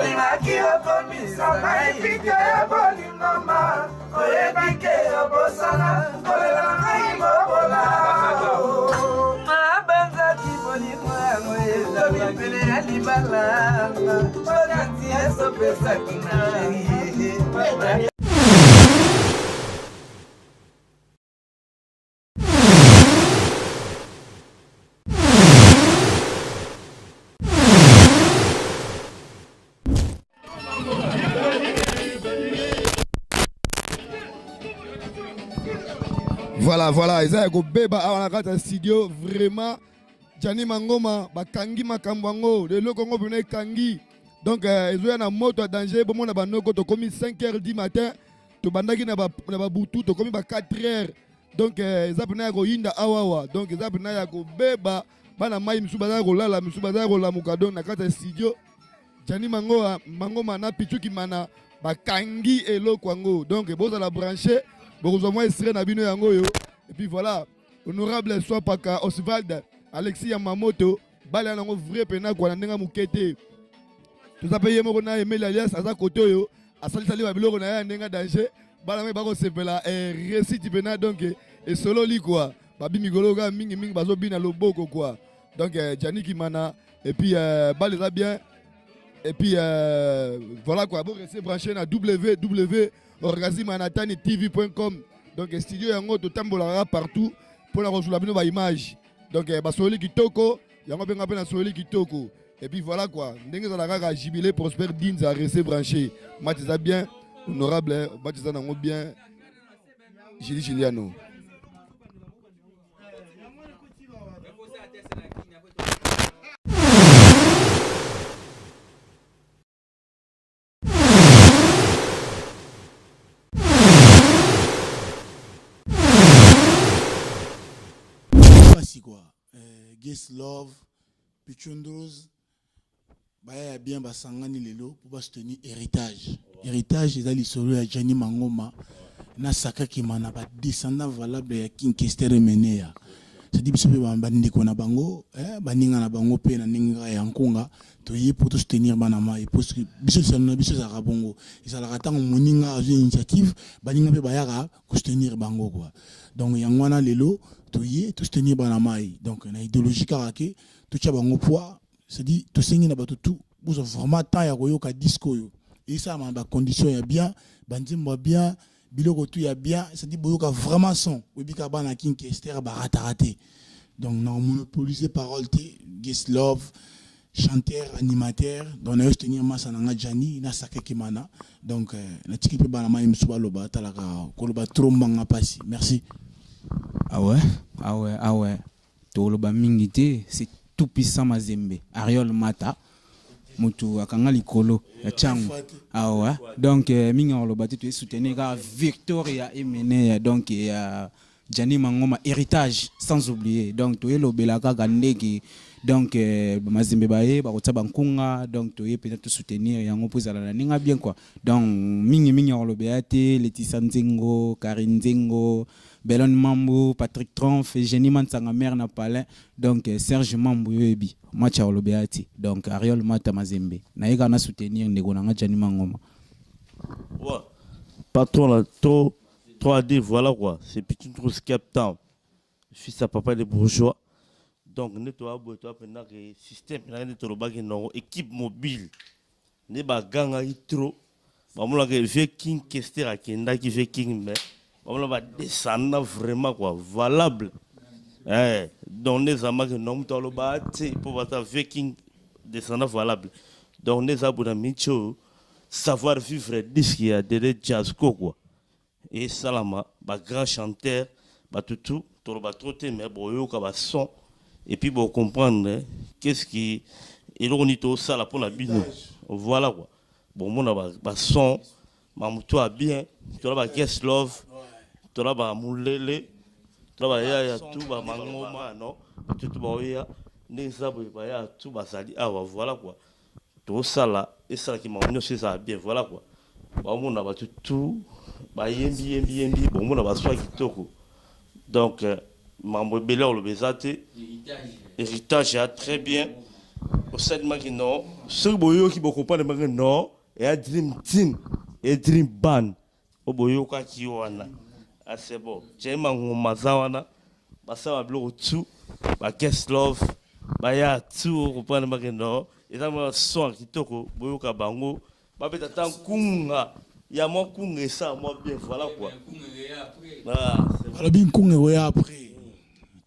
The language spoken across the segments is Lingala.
olingaki okomisanga epike ya bolingoma oyebike obosana kolela na ngai mobola mabanzaki bolingo yango ezali pene ya libalanga okati esopesaki na sheri. Voilà, ils ont beba à la studio vraiment. Jani Mangoma, bakangi makambango, le lokongo bune kangi. Donc ils ont un moto à danger, bon on a banoko to commis 5h du matin, to bandaki na ba butu to commis ba 4h. Donc ils ont pena ko yinda awawa. Donc ils ont pena ko beba bana mai msubaza ko lala msubaza ko la mukado na kata studio. Jani Mangoma na pichuki mana bakangi elokwango. Donc boza la brancher. Bon, vous avez extrait na bino yango yo. Et puis voilà, honorable soit paka Oswald Alexis Yamamoto, bala nango vrai pena kwa ndenga mukete. Tout ça paye moko na Emile Alias aza koto yo, asali sali ba biloko na ya ndenga danger, bala me bako sepela récit pena donc et solo li quoi. Babi migologa mingi bazo bina loboko quoi. Donc Jani Kimana et puis bala ça bien. Et puis voilà quoi, bon rester branché na www.orgazimanatani.tv.com. Donc studio yango to tambola partout pour la rejoindre bino ba image. Donc basoli kitoko, yango benga pe na soli kitoko. Et puis voilà quoi, ndenge za la kaka jubilé Prosper Dins à rester branché. Matiza bien, honorable, Matiza nango bien. Giliano. Quoi Guess Love Pichundos baya bien basangani lelo pour soutenir héritage ezali solo ya Jani Mangoma na saka kimana ba descendant valable ya King Kester Menea c'est dit biso ba ndiko na bango baninga na bango pe na ninga ya nkunga to yi pour soutenir bana mai parce que biso sana biso za bongo ezala katango moninga azu initiative baninga pe bayaka ko soutenir bango quoi donc yangwana lelo tout soutenir banamai donc na idéologie karake tout cha bango poids c'est dit tout sengi na bato tout vous vraiment temps ya koyoka disco yo et ça ma condition ya bien bandimba bien biloko tout ya bien c'est dit boyoka vraiment son webika bana King Kester ba raté donc non monopoliser parole té Guess Love chanteur animateur donc na soutenir masa na Jani na saka kimana donc na tiki pe banamai msuba loba talaka ko loba trop manga pasi merci. Ah ouais. Toloba mingité, c'est tout puissant Mazembe. Ariol Mata, Mutu akanga likolo ya changu. Ah ouais. Donc minga oloba tu es soutenu car Victoria Emene donc Jani Mangoma héritage sans oublier. Donc tu es lobelaka gandeki donc Mazembe bae ba kotsa bankunga donc tu es peut-être soutenir yango pozala na ninga bien quoi. Donc minga oloba te Laetitia Nzengo, Karine Nzengo, Belon Mambo, Patrick Tronf, Jenny Mansanga mère na palais, donc Serge Mambo yebi, match à Olobeati, donc Ariol Mata Mazembe. Naïga na soutenir ndeko na Jani Mangoma. Ouais. Pas trop à dire, voilà quoi. C'est petit trop Cape Town. Fils à papa des bourgeois. Donc nettoie boto pendant que système na netto lo bagi non équipe mobile. Ne ba ganga trop. Ba mo la que vieux King Kester a kenda qui vieux King mais on va descendre vraiment quoi valable donc les amas que non to lo ba pour voir Viking descendre valable donc les abona micho savoir vivre disque ya de jazz quoi et salama ba grand chanteur ba tout to lo ba trotter mais boyo ka ba son et puis bon comprendre qu'est-ce qui et l'onito ça là pour la bino voilà quoi bon mon ba son mamuto a bien to lo ba Guess Love tola ba mulele tola ba ya tout ba mangoma non tout ba ya ne sabu ba ya tout ba sali ah voilà quoi tout ça là et ça qui m'a c'est ça bien voilà quoi ba mon ba tout ba yembi bon mon ba soit kitoko donc mambo belé le bezate héritage très bien au sein de non, ce boyo qui beaucoup pas de non, et un dream team, et dream band, au boyo qui wana. Ah c'est bon. J'ai mango mazawana, basa blo tout, ba guest love, ba ya tout, comprendre non, et ça me son qui toko, boyo ka bango, ba beta tan kunga, ya mo kunga ça moi bien voilà quoi. Alors bien kunga après.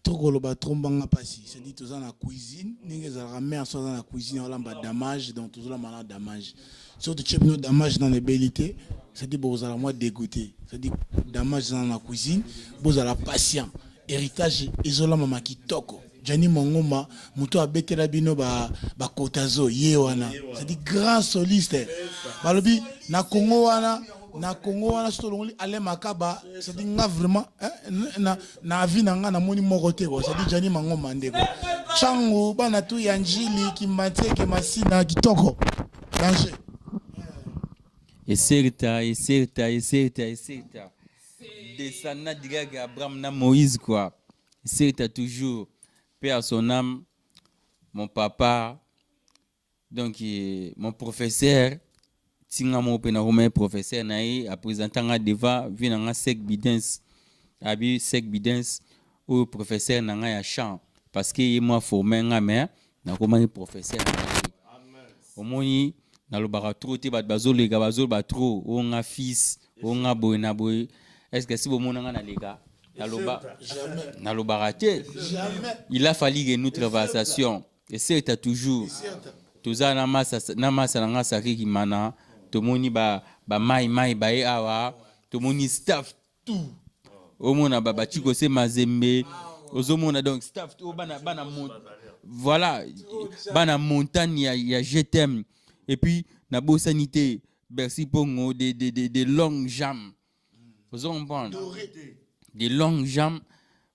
Tokoloba trombanga pasi, c'est dit tous dans la cuisine, ninge za ramé en soit dans la cuisine on l'a damage donc tous là malade damage. Surtout tu as damage dans les bellités, c'est dit vous allez moi dégoûter. C'est dit damage dans la cuisine, vous allez patient. Héritage isola mama kitoko. Jani Mangoma, muto abetela bino ba kotazo yewana. C'est dit grand soliste. Balobi na Congo wana surtout longoli ale makaba c'est dit nga vraiment na vie na nga na moni mokote ko c'est dit Jani Mangoma ndeko. Changu bana tu yanjili kimateke masina kitoko. Danger. Et certa. Descendant d'Igaga Abraham na Moïse quoi. Certa toujours. Paix à son âme, mon papa, donc mon professeur, tinga mon pena professeur naï, à présentant à devant, vient en sec bidens, abi sec bidens, ou professeur n'a ya chant, parce que il m'a formé en mère, n'a comment professeur au moins na lo bara trop te bazol les gars bazol ba trop, on a fils, on a boy na boy, est-ce que si vous mon na les gars? Il a fallu que nous conversation et c'est toujours tout ça namasa nanga saki kimana to moni ba mai ba awa to moni staff tout au mona ba chiko se mazembe ozomona donc staff tout bana voilà bana montagne ya je t'aime et puis na beau sanité merci pongo des longues jambes vous comprenez des longues jambes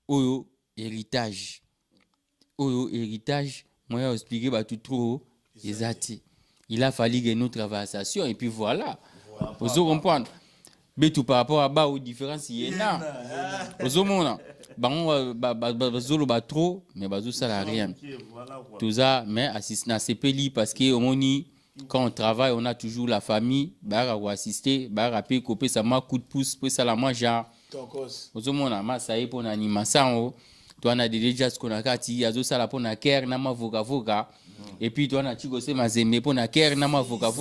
au héritage. Moi j'ai expliqué bah tout trop exact. Il a fallu que nous conversation et puis voilà. Vous comprenez. Mais tout par rapport à bas aux différences il y en a. Vous monde bazolo ba trop mais bazo ça la rien. Tout ça mais assiste na CPLI parce que au moni quand on travaille on a toujours la famille bah ou assister bah rappeler couper ça m'a coup de pouce pour ça la moi genre ozomona masa ipo na animation to ana déjà ce qu'on a kati azo sala pona care na mavoka et puis to ana chiko se mazembe pona care na mavoka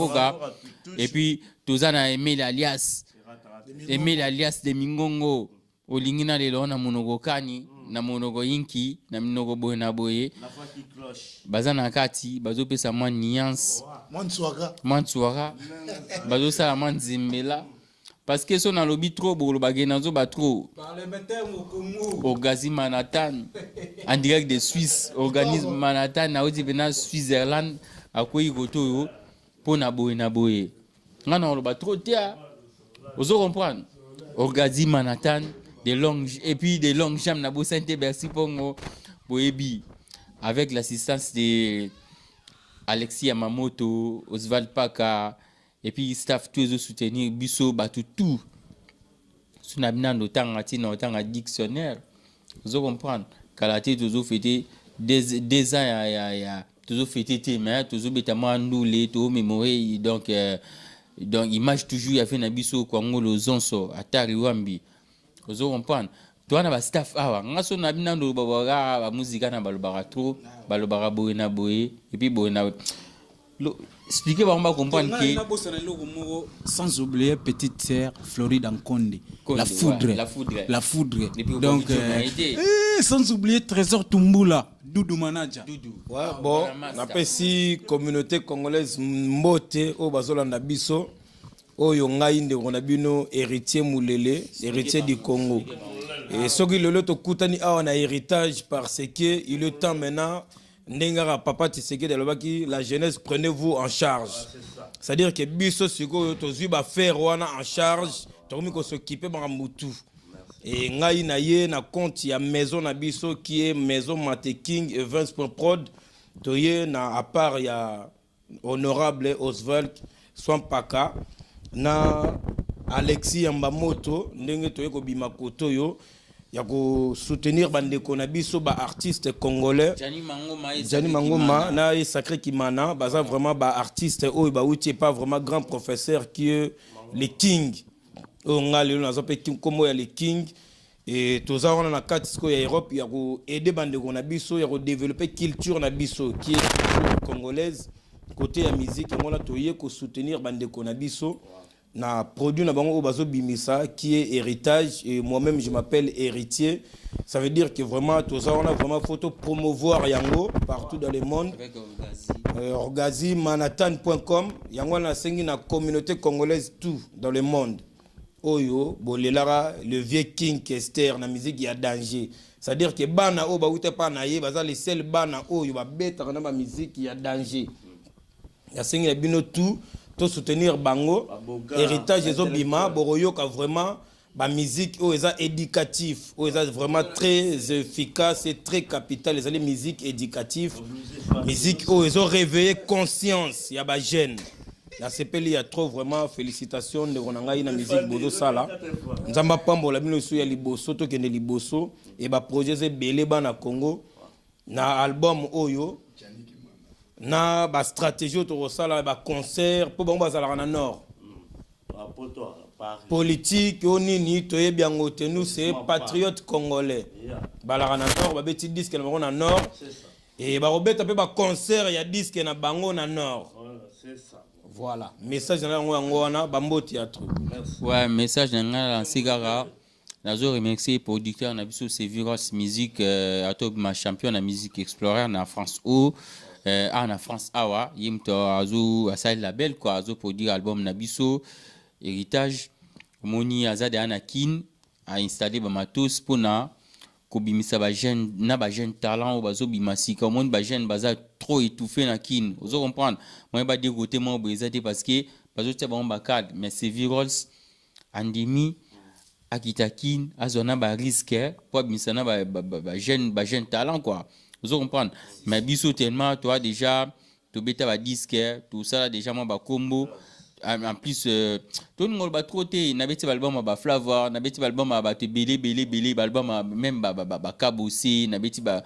et puis tozana Emile alias de Mingongo olingina lelo na monogo kani na monogo inki na minogo boye na boye bazana kati bazo pesa moi nuance mwantswaka bazo sala mwanzimbela parce que son alobi trop bolo bagenazo ba trop Orgasme Manhattan en direct de Suisse organisme Manhattan na odi bena Switzerland akoyi goto pour na boye ngana oloba trop tia ozo comprendre Orgasme Manhattan des longues et puis des longues jambes na bo santé merci pongo boyebi avec l'assistance de Alexis Yamamoto Oswald Paka et puis staff tous les soutenir biso batu tout sunabina notanga tina otanga dictionnaire vous comprendre kalaté toujours fêter des ans ya toujours fêter mais toujours betama ndule to mémoire donc image toujours ya fait na biso Kongo lozonso atari wambi vous comprendre toi na ba staff awa ngaso na bina ndo ba musique na balobara trop balobara boye na boye et puis boye na expliquez on va comprendre que sans oublier petite sœur Floride Nkonde la foudre donc sans oublier Trésor Tumbula Doudou Manaja ouais bon na pesi communauté congolaise mbote o bazolanda biso oyo ngai ndeko na bino héritier Mulele héritier du Congo et soki lelo to kutani awa na héritage parce que il est temps maintenant Ndengara papa Tshisekedi alobaki la jeunesse prenez-vous en charge. C'est-à-dire que biso siko tozui ba faire wana en charge, tokomi ko s'occuper ba mutu. Et ngai na ye na compte ya maison na biso qui est maison Mateking Events.prod. Toye na à part ya honorable Oswald Swampaka na Alexis Yamamoto ndenge toye ko bima koto yo ya ko soutenir bandeko na biso ba artiste congolais Jani Mangoma na e Sacré Kimana baza vraiment ba artiste o ba outi pas vraiment grand professeur qui est les king o ngale na zo pe comme ya les king et tous on na katisko ya Europe ya ko aider bandeko na biso ya ko développer culture na biso qui est culture congolaise côté ya musique ngona toye ko soutenir bandeko na biso na produit na bango bazo bimisa qui est héritage et moi-même je m'appelle héritier. Ça veut dire que vraiment tout ça on a vraiment photo promouvoir yango partout dans le monde avec Orgazi manhattan.com yango na sengi na communauté congolaise tout dans le monde oyo bolelara le vieux king Kester na musique ya danger. Ça veut dire que bana o ba uté pa na ye baza les seuls bana oyo ba beta na ba musique ya danger ya sengi ya bino tout to soutenir bango héritage des obima boroyoka vraiment ba musique o eza éducatif o eza vraiment très efficace et très capital les musique éducative musique o eza réveiller conscience ya ba jeune la CPL y a trop vraiment félicitations de ronanga ina musique bozo sala nzamba pambola bino so ya liboso to kende liboso et ba projet ze belé bana Congo na album oyo na ba stratégie autour ça là ba concert pour bon bazala na nord politique onini toye biango te nous c'est patriote congolais balaka na nord ba beti disque na bango na nord et ba robeta pe ba concert ya disque na bango na nord c'est ça voilà message na ngo wana ba mboti ya truc ouais message na lancé gara nazo remercier producteur na biso c'est Virus Musique atob ma champion na musique explorer na France ou en France awa yimto azu asai label quoi azu produire album na biso héritage moni azade anakin a installé ba matos pona ko bimisa ba jeune na ba jeune talent o bazo bimasi ka monde ba jeune baza trop étouffé na kin ozo comprendre moi ba dire côté moi bezate parce que bazo tsa ba on ba cadre mais c'est Virus andimi akitakin azona ba risque pour bimisa na ba jeune talent quoi. Vous comprenez? Mais biso tellement toi déjà tu bêta ba disque tout ça déjà moi ba combo en plus tout le monde ba troté na bêta album ba flavor na bêta album ba te belé album même ba kabosé na bêta ba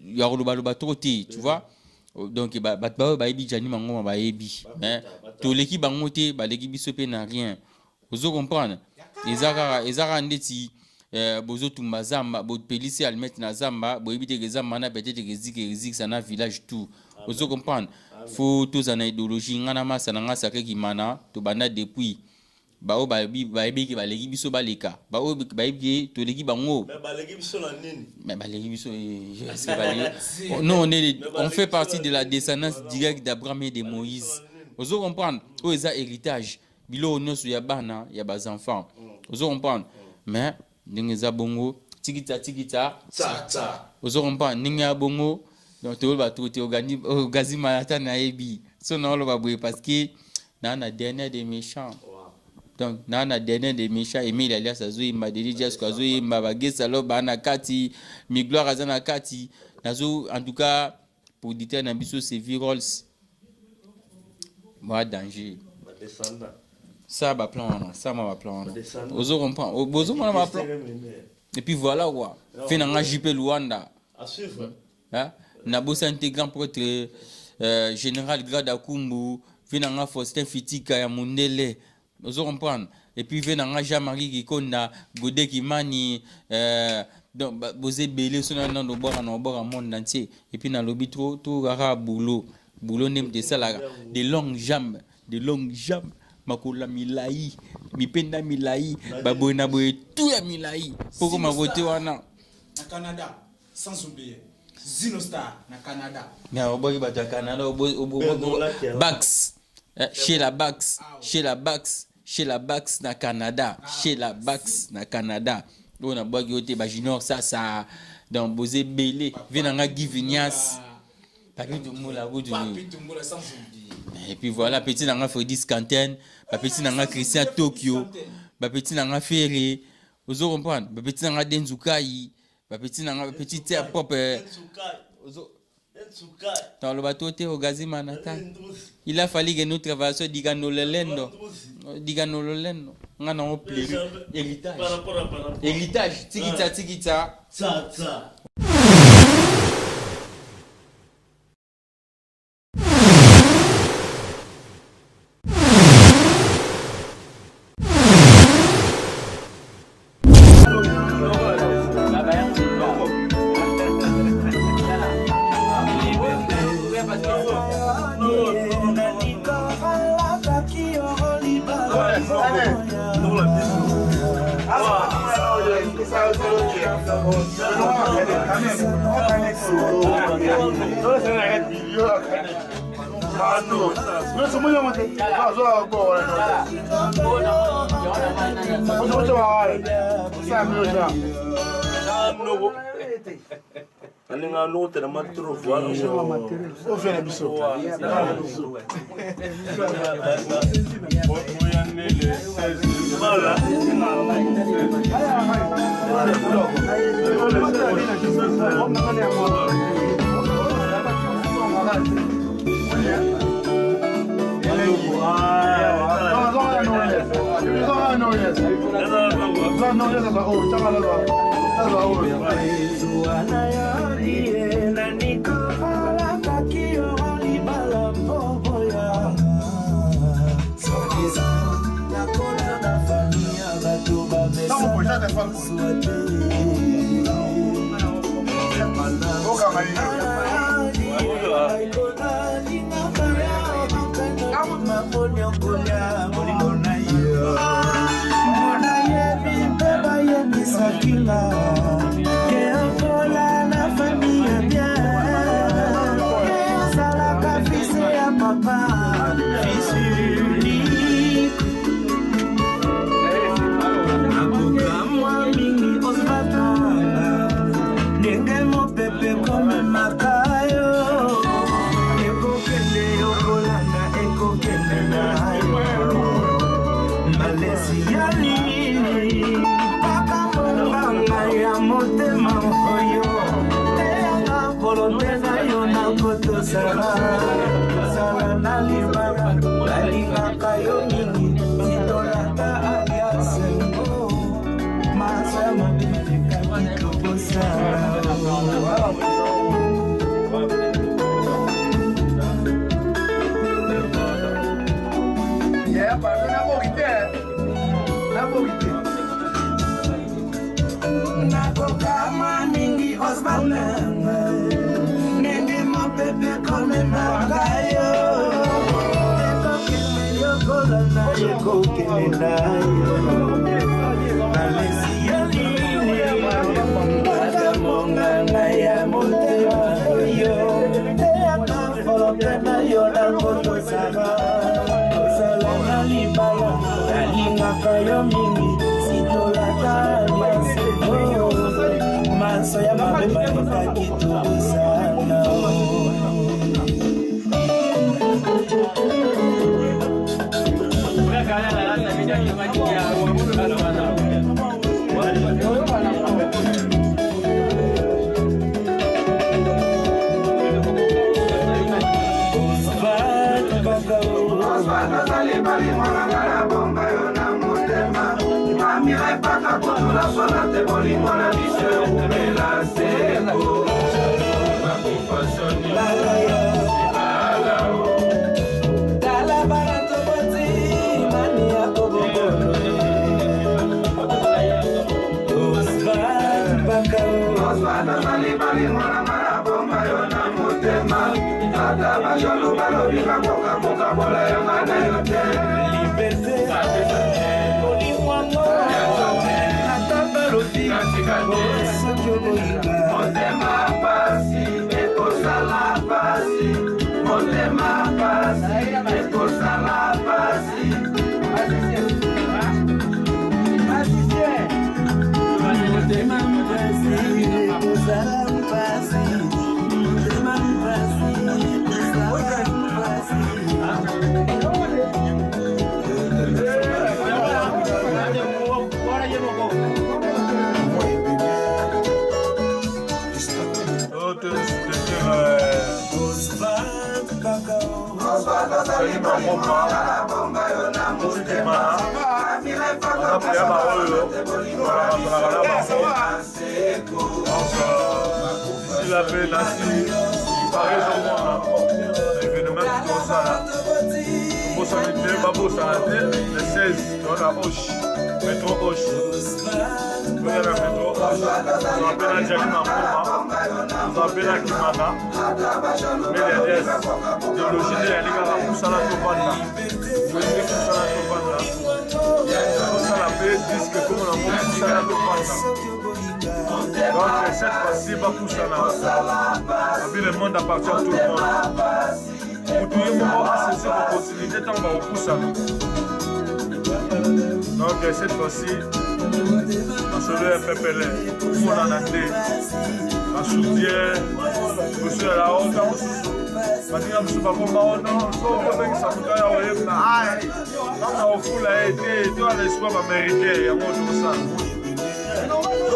yaro ba troté tu vois donc ba ebi Jani Mangoma ba ebi hein to l'équipe bangoté ba l'équipe biso pe na rien vous comprenez ezara ndeti bozo tumba zamba bo pelisi almet na zamba bo ebite ke zamba na peut-être que zik ça na village tout vous comprendre faut tous en idéologie ngana masa na ngasa ke kimana to bana depuis ba o ba ebi ke ba leki biso ba leka ba o ba ebi to leki bango mais ba leki biso na nini mais ba leki biso est-ce que ba non on fait partie de la descendance directe d'Abraham et de Moïse vous comprendre o eza héritage bilo noso ya bana ya bas enfants vous comprendre mais ninga bongo tikita tsa ozo kompa ninga bongo donc to ba to Orgazi Manhattan na ebi so na lo ba boye parce que na dernier des méchants donc na dernier des méchants Emile alias azo imba DJ sko azo imba ba gesa lo ba na kati mi gloire azana kati nazo en tout cas pour dire na biso c'est Virus moi danger descendant ça va plan ça m'a plan ozo comprend bozo m'a plan et puis voilà quoi fait na JP Luanda à suivre hein na bossa intégrant pour être général grade Akumbu fait na Faustin Fitika ya Mundele ozo comprendre et puis fait na Jean-Marie Kikonda Godé Kimani donc bozé belé so na no bora monde entier et puis na lobby trop rara boulot nem de ça là des longues jambes makula milai mipenda milai babona boye tout ya milai poko mavote wana na Canada sans oublier Zinostar na Canada na oboki bata Canada Bax chez la Bax na Canada chez la Bax na Canada on a boki ote ba junior ça dans bosé belé venanga Givinias papitu mula sans oublier et puis voilà petit nanga Fredis Cantenne petit nanga Christian Tokyo petit nanga Ferré vous comprendre petit nanga Denzukai petit nanga petit terre propre dans le bateau te Orgazi Manhattan il a fallu que nous travaillions digano lolendo nga na opléru héritage tikita alinga no te na matro voila o vena biso Osvaldo Salima la paix, il paraît l'événement qui commence là. Le 16, dans la Hoche, métro Hoche. Vous avez la métro Hoche. Vous appelez la Djali Mangoma. Vous appelez la Kimana. Mais les restes, théologie de la Liga, la Poussala Topanda. Vous avez Poussala Topanda. Poussala la paix, disque comme on a Poussala Topanda. Donc cette fois-ci, pas Poussala. Le monde appartient à tout le monde. Pour tout le monde, c'est cette opportunité, tant qu'on va au Poussala. Donc cette fois-ci, on se lève PPL, tout le monde en a été, on soutient, monsieur la honte, on soutient. Parce que nous sommes pas comme on a ça nous a envoyé na aïe. Quand on fout la été, toi l'espoir américain, il y a mon tout ça. Donc, nous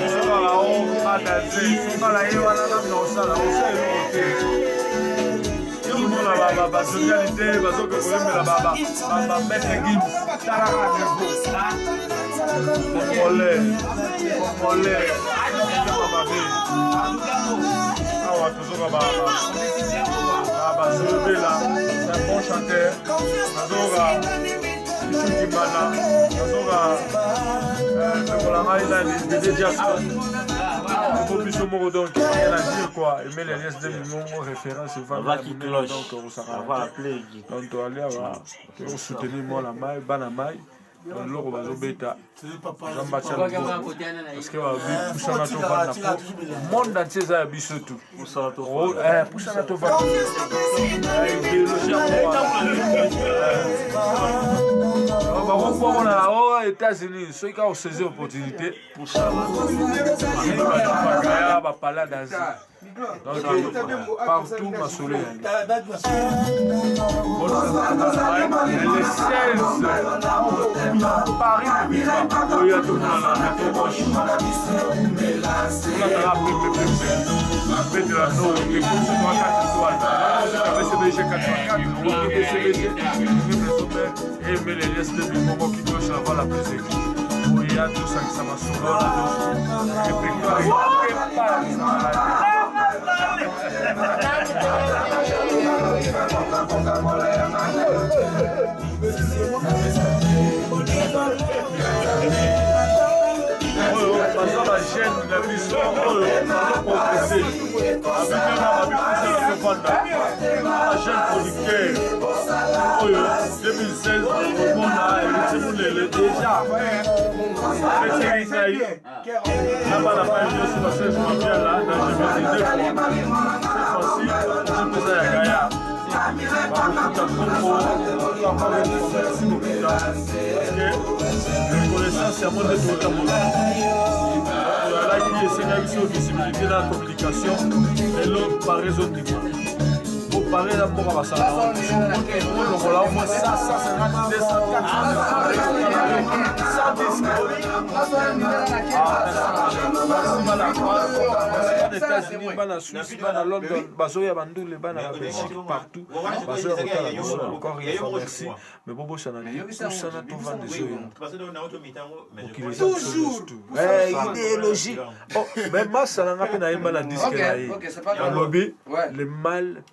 sommes à la honte, à danser, nous sommes à la honte, on s'est là, tout le monde a la socialité, parce que vous aimez la mettre guide, c'est un bon chanteur. Population Moro donc il y a à dire quoi aimer les liens de mon référence donc on s'arrête donc on aller avoir on soutenir moi la maille bana maille donc loko bazo beta zamba tcha parce que poussana to vana po monde entier za biso tout poussana to vana idéologie on a aux États-Unis ceux qui ont saisi l'opportunité pour ça va parler d'Asie. Donc partout ma soleil. Les 16 Paris il y a tout le monde et les liesses de Bimbo qui cloche avant la plaisir. Il y a tout ça qui ça m'a souvent la chaîne de la mission, la chaîne producteur, 2016, le monde a été déjà. Là-bas, la page de parce que je m'appelle là, j'ai deux fois. Cette fois-ci, je me suis à Gaïa. Reconnaissance, c'est un mode de tout le monde. Là, il y a une visibilité dans la communication et l'autre par réseau de niveau. Pour parler d'abord à ça, on a au moins ça, c'est 200, 110 États-Unis, en Suisse, en London, Bazoya Bandoul, en Belgique, partout. Bazoya encore une fois, merci. Mais Bobo Chanandi, tout ça n'a tout vendu. Toujours. Idéologie. Mais moi, ça n'a pas été un disque là. Un lobby, le mal.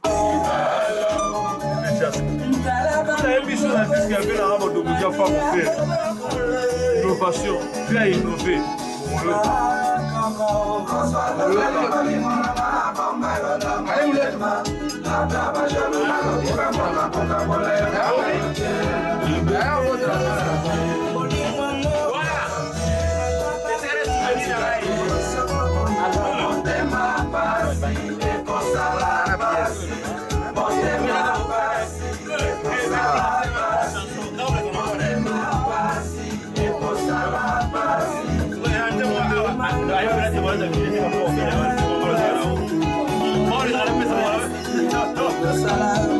Innovation, tu as innové. Salam,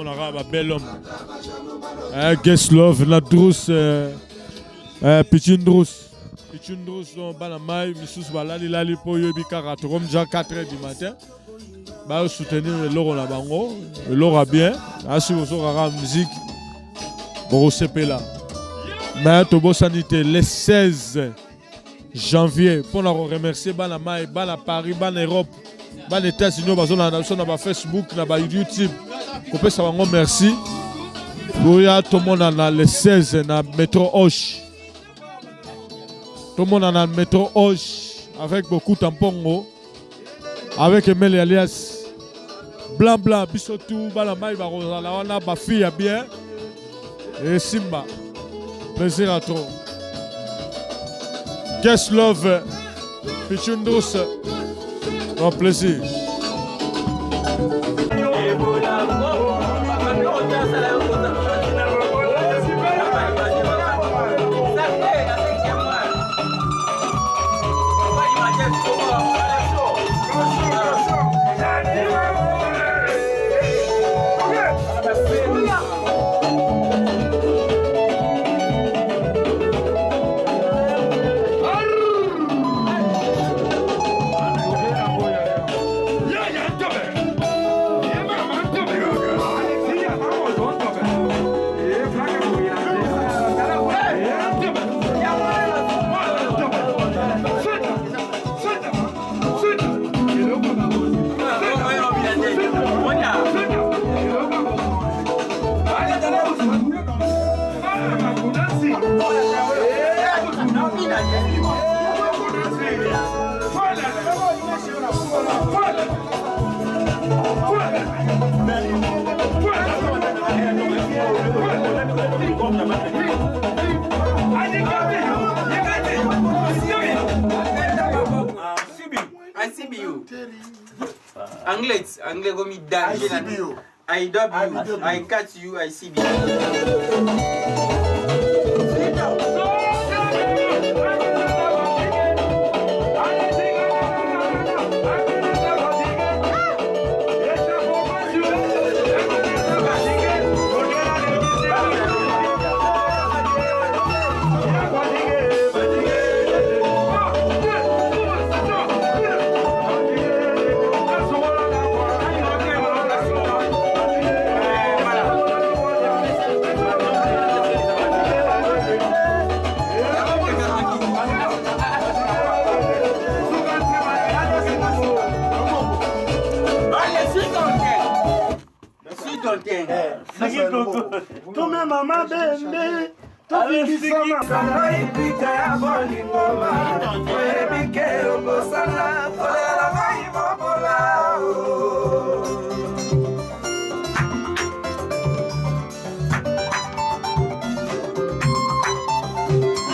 mon bel homme. Guest Love, la Drous, Pichindrous. Pichindrous, Banamai, Missous Balali, Lali, Poyo, Bikarat, Rome, déjà 4h du matin. Bah, soutenir l'or la bango, l'or bien. Ainsi, vous aurez la musique. Bon, c'est là. Mais Tobo Sanité, le 16 janvier, pour nous remercier, Banamai, Bana Paris, Bana Europe, Bana États-Unis, Bana Facebook, Bana YouTube. Pour ça, merci. Pour tout le monde dans le 16 dans le métro Hoche. Tout le monde dans le métro Hoche avec beaucoup de tampons. Avec Emel alias Blanc Blanc, Bissotou, Balamai, Barozala, Bafi, bien. Et Simba. Plaisir à toi. Guest Love, Pichundous. Un plaisir. Anglais go me danger. I dub you, I catch you, I see you. Tome mama bende, tofikisama kama ipika ya boli ngoma, ebike obosala, kolela maibobola.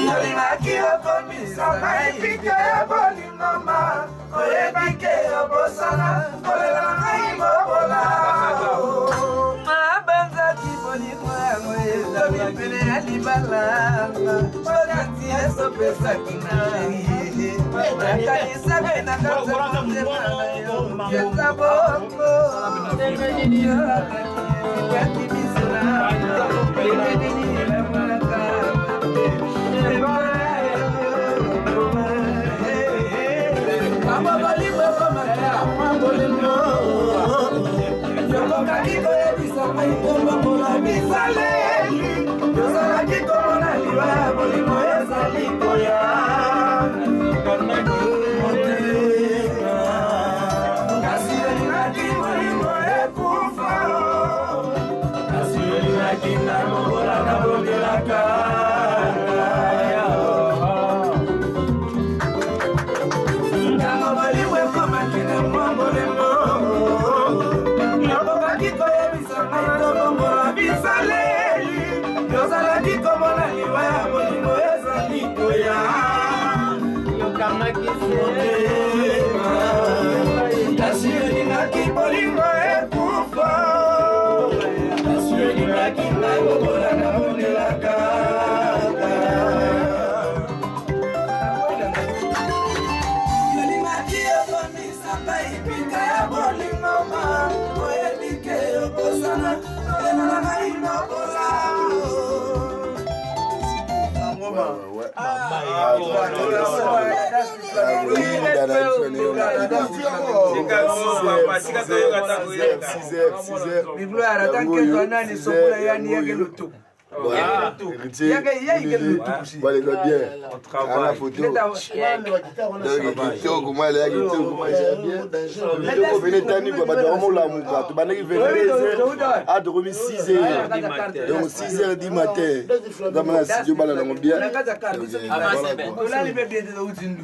Yolina kiyo komisa, kama ipika ya boli ngoma, ebike obosala, kolela maibobola.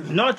Non,